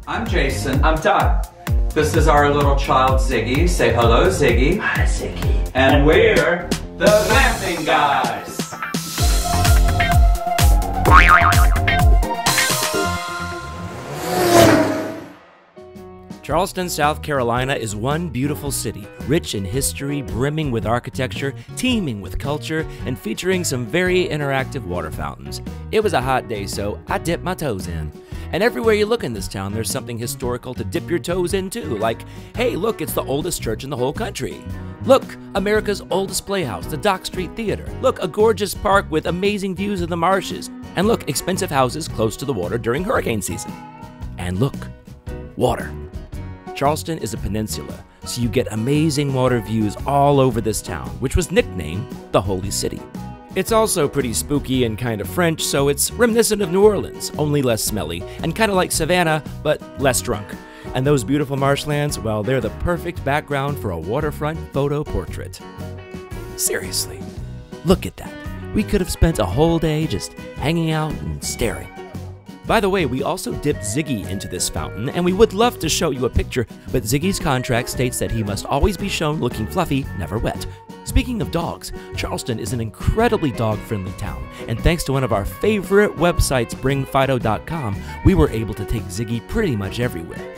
I'm Jason. I'm Todd. This is our little child Ziggy. Say hello, Ziggy. Hi, Ziggy. And we're the Glamping Guys. Charleston, South Carolina is one beautiful city, rich in history, brimming with architecture, teeming with culture, and featuring some very interactive water fountains. It was a hot day, so I dipped my toes in. And everywhere you look in this town, there's something historical to dip your toes into, like, hey, look, it's the oldest church in the whole country. Look, America's oldest playhouse, the Dock Street Theater. Look, a gorgeous park with amazing views of the marshes. And look, expensive houses close to the water during hurricane season. And look, water. Charleston is a peninsula, so you get amazing water views all over this town, which was nicknamed the Holy City. It's also pretty spooky and kind of French, so it's reminiscent of New Orleans, only less smelly, and kind of like Savannah, but less drunk. And those beautiful marshlands, well, they're the perfect background for a waterfront photo portrait. Seriously, look at that. We could have spent a whole day just hanging out and staring. By the way, we also dipped Ziggy into this fountain, and we would love to show you a picture, but Ziggy's contract states that he must always be shown looking fluffy, never wet. Speaking of dogs, Charleston is an incredibly dog-friendly town, and thanks to one of our favorite websites, bringfido.com, we were able to take Ziggy pretty much everywhere.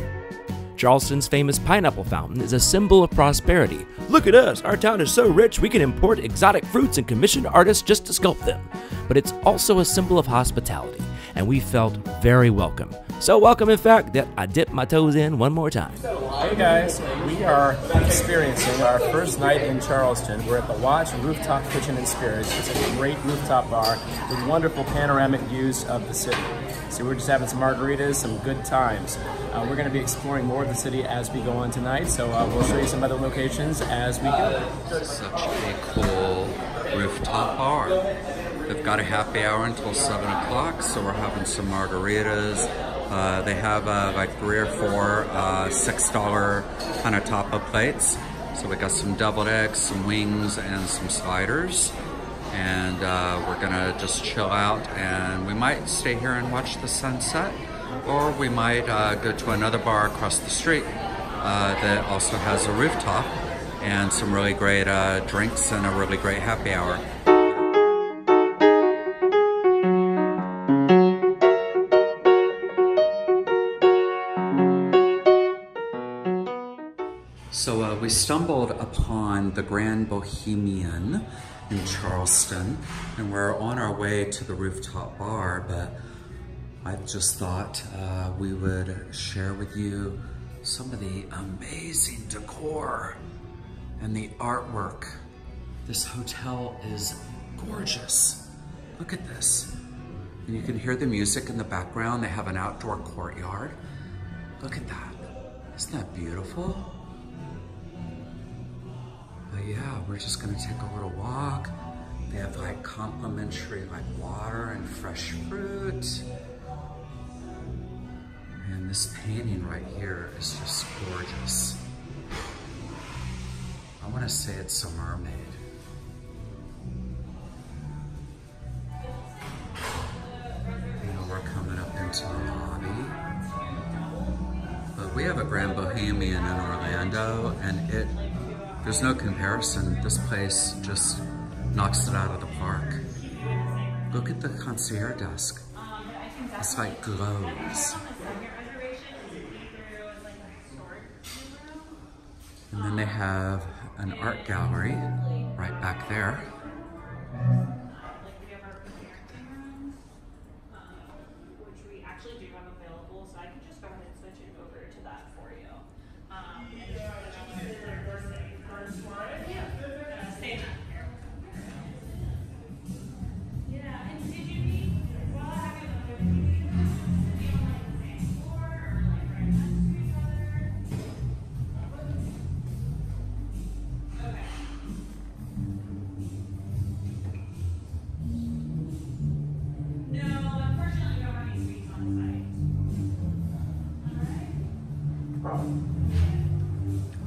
Charleston's famous pineapple fountain is a symbol of prosperity. Look at us, our town is so rich we can import exotic fruits and commission artists just to sculpt them. But it's also a symbol of hospitality, and we felt very welcome. So welcome, in fact, that I dipped my toes in one more time. Hey guys, we are experiencing our first night in Charleston. We're at the Watch Rooftop Kitchen and Spirits. It's a great rooftop bar with wonderful panoramic views of the city. So we're just having some margaritas, some good times. We're going to be exploring more of the city as we go on tonight, so we'll show you some other locations as we go. Such a cool rooftop bar. They've got a happy hour until 7 o'clock, so we're having some margaritas. They have like 3 or 4 $6 kind of tapas plates. So we got some deviled eggs, some wings, and some sliders. And we're gonna just chill out, and we might stay here and watch the sunset, or we might go to another bar across the street that also has a rooftop and some really great drinks and a really great happy hour. So we stumbled upon the Grand Bohemian in Charleston, and we're on our way to the rooftop bar, but I just thought we would share with you some of the amazing decor and the artwork. This hotel is gorgeous. Look at this. And you can hear the music in the background. They have an outdoor courtyard. Look at that. Isn't that beautiful? But yeah, we're just gonna take a little walk. They have like complimentary like water and fresh fruit. And this painting right here is just gorgeous. I wanna say it's a mermaid. You know, we're coming up into the lobby. But we have a Grand Bohemian in Orlando, and there's no comparison. This place just knocks it out of the park. Look at the concierge desk. It's like glows. And then they have an art gallery right back there.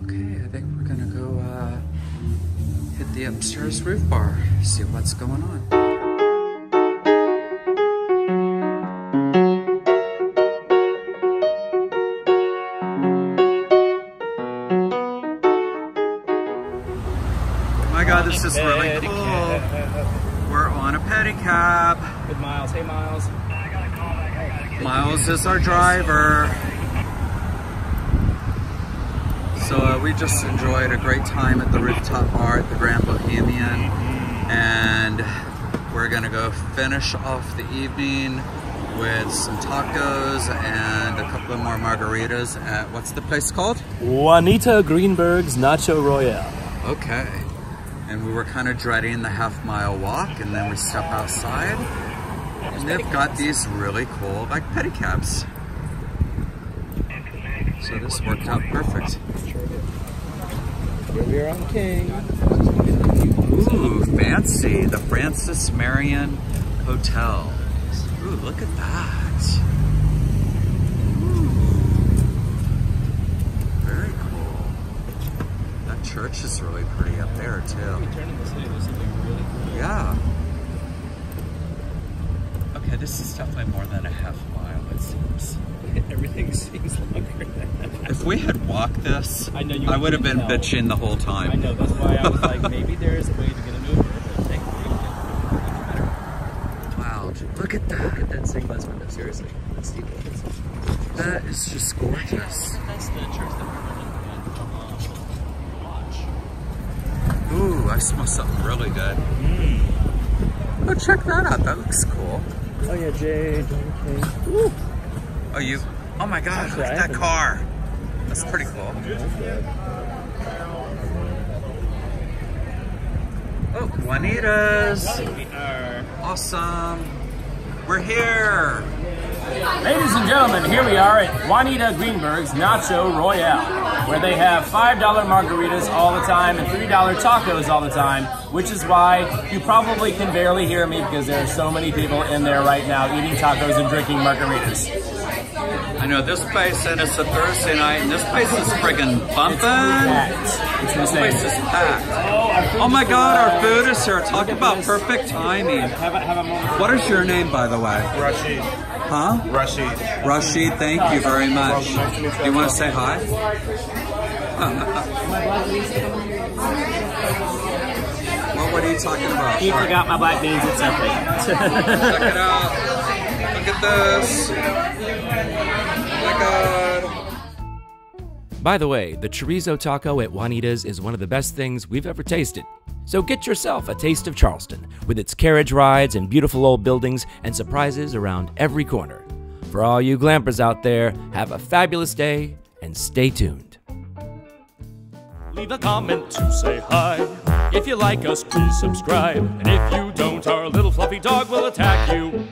Okay, I think we're gonna go hit the upstairs roof bar, see what's going on. god, this is really cool. We're on a pedicab. With Miles. Hey, Miles. Miles is our driver. So we just enjoyed a great time at the Rooftop Bar at the Grand Bohemian. And we're gonna go finish off the evening with some tacos and a couple of more margaritas at, what's the place called? Juanita Greenberg's Nacho Royale. Okay. And we were kind of dreading the half-mile walk, and then we step outside, and they've got these really cool, like, pedicabs. So this worked out perfect. Here we are on King. Ooh, fancy. The Francis Marion Hotel. Ooh, look at that. Ooh. Very cool. That church is really pretty up there, too. Yeah. Okay, this is definitely more than a half mile, it seems. Everything seems longer than that. If we had walked this, I would have been bitching the whole time. I know, that's why I was like, maybe there's a way to get an Uber, but thankfully we can better. Wow, look at that. Look at that stained glass window, seriously. That's steep. That is just gorgeous. That's the church that we're going to watch. Ooh, I smell something really good. Oh, check that out. That looks cool. Oh yeah, Jay. Ooh. Oh my god, look at that car. That's pretty cool. Oh, Juanitas. We are. Awesome. We're here. Ladies and gentlemen, here we are at Juanita Greenberg's Nacho Royale, where they have $5 margaritas all the time and $3 tacos all the time, which is why you probably can barely hear me because there are so many people in there right now eating tacos and drinking margaritas. I know this place, and it's a Thursday night, and this place is friggin' bumping. This place is packed. Oh my god, our food is here. Talk about perfect timing. What is your name, by the way? Rashid. Huh? Rashid. Rashid, thank you very much. Do you want to say hi? Well, what are you talking about? He forgot my black beans at something. Check it out. Look at this. Oh my god. By the way, the chorizo taco at Juanita's is one of the best things we've ever tasted. So get yourself a taste of Charleston, with its carriage rides and beautiful old buildings and surprises around every corner. For all you glampers out there, have a fabulous day and stay tuned. Leave a comment to say hi. If you like us, please subscribe. And if you don't, our little fluffy dog will attack you.